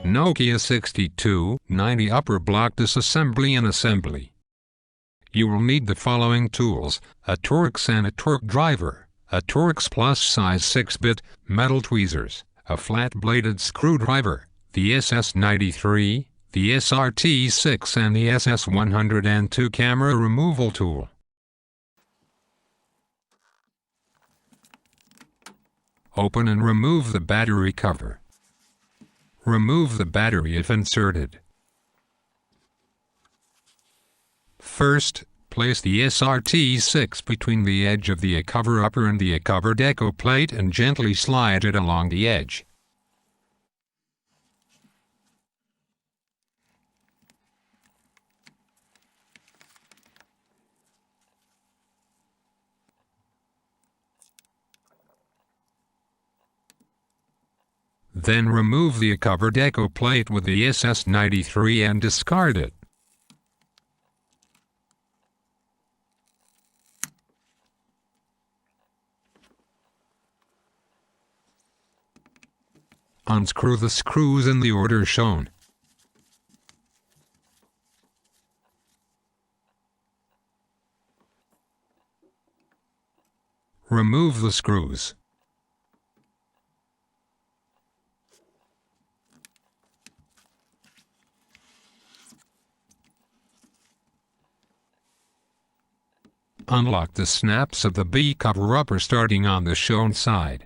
NOKIA 6290 upper block disassembly and assembly. You will need the following tools: a Torx and a torque driver, a Torx plus size 6-bit, metal tweezers, a flat-bladed screwdriver, the SS93, the SRT6 and the SS102 camera removal tool. Open and remove the battery cover. Remove the battery if inserted. First, place the SRT6 between the edge of the cover upper and the cover deco plate and gently slide it along the edge. Then remove the cover deco plate with the SS93 and discard it. Unscrew the screws in the order shown. Remove the screws. Unlock the snaps of the B cover upper starting on the shown side.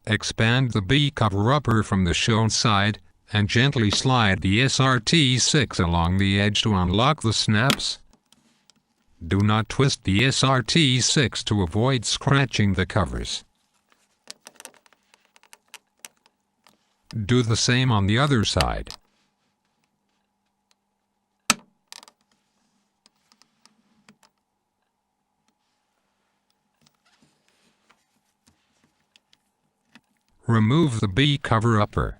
Expand the B cover upper from the shown side, and gently slide the SRT6 along the edge to unlock the snaps. Do not twist the SRT6 to avoid scratching the covers. Do the same on the other side. Remove the B cover upper.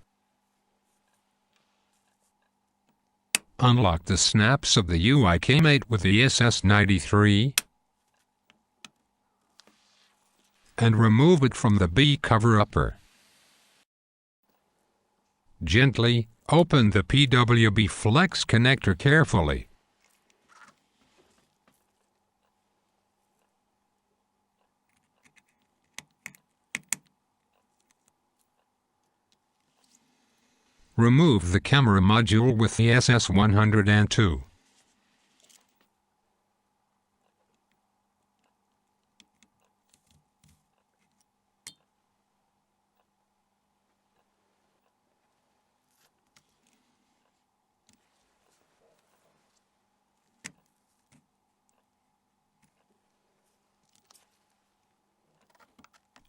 Unlock the snaps of the UIK mate with the SS93 and remove it from the B cover upper. Gently open the PWB flex connector carefully. Remove the camera module with the SS102.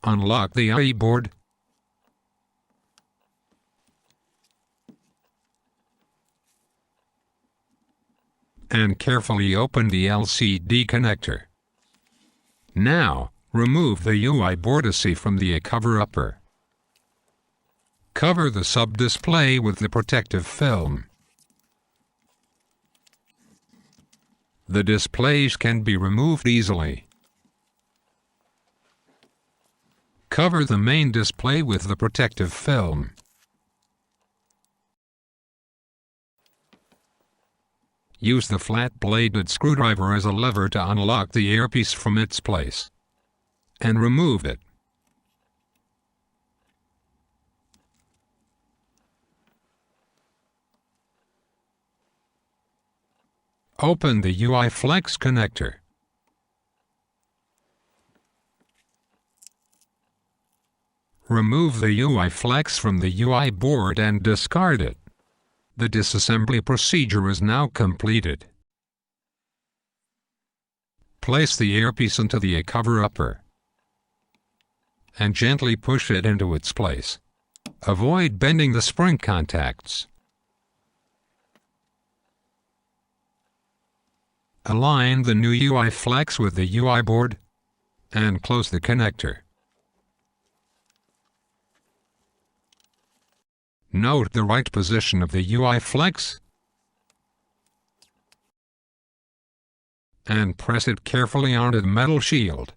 Unlock the I/O board. And carefully open the LCD connector. Now, remove the UI board from the cover upper. Cover the sub-display with the protective film. The displays can be removed easily. Cover the main display with the protective film. Use the flat-bladed screwdriver as a lever to unlock the earpiece from its place, and remove it. Open the UI flex connector. Remove the UI flex from the UI board and discard it. The disassembly procedure is now completed. Place the earpiece into the cover upper and gently push it into its place. Avoid bending the spring contacts. Align the new UI flex with the UI board and close the connector. Note the right position of the UI flex and press it carefully onto the metal shield.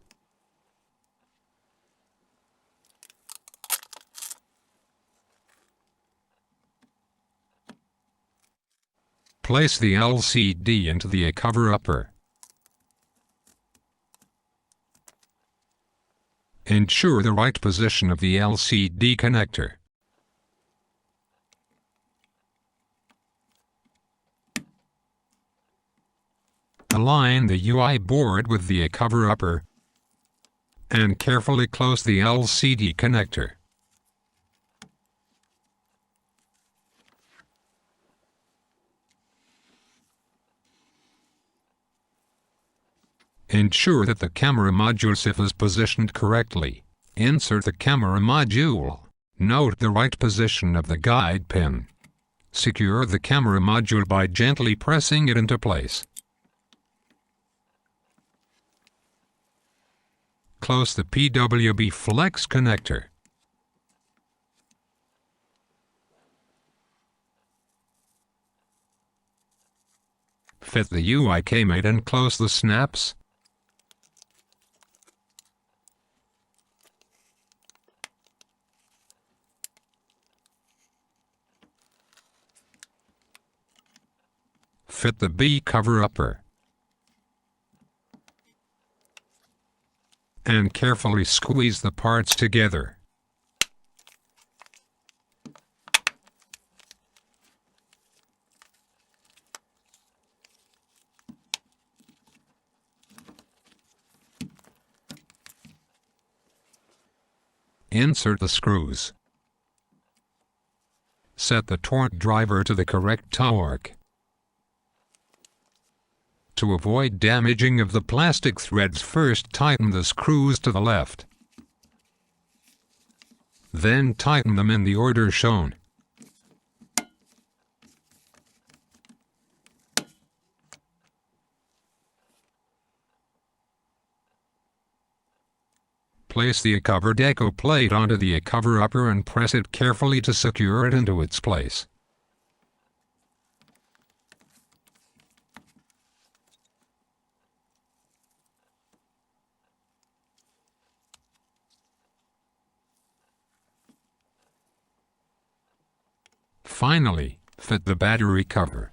Place the LCD into the cover-upper. Ensure the right position of the LCD connector. Align the UI board with the cover-upper and carefully close the LCD connector. Ensure that the camera module SIF is positioned correctly. Insert the camera module. Note the right position of the guide pin. Secure the camera module by gently pressing it into place. Close the PWB flex connector. Fit the UI K-mate and close the snaps. Fit the B cover-upper. And carefully squeeze the parts together. Insert the screws. Set the torque driver to the correct torque. To avoid damaging of the plastic threads, first tighten the screws to the left. Then tighten them in the order shown. Place the cover deco plate onto the cover-upper and press it carefully to secure it into its place. Finally, fit the battery cover.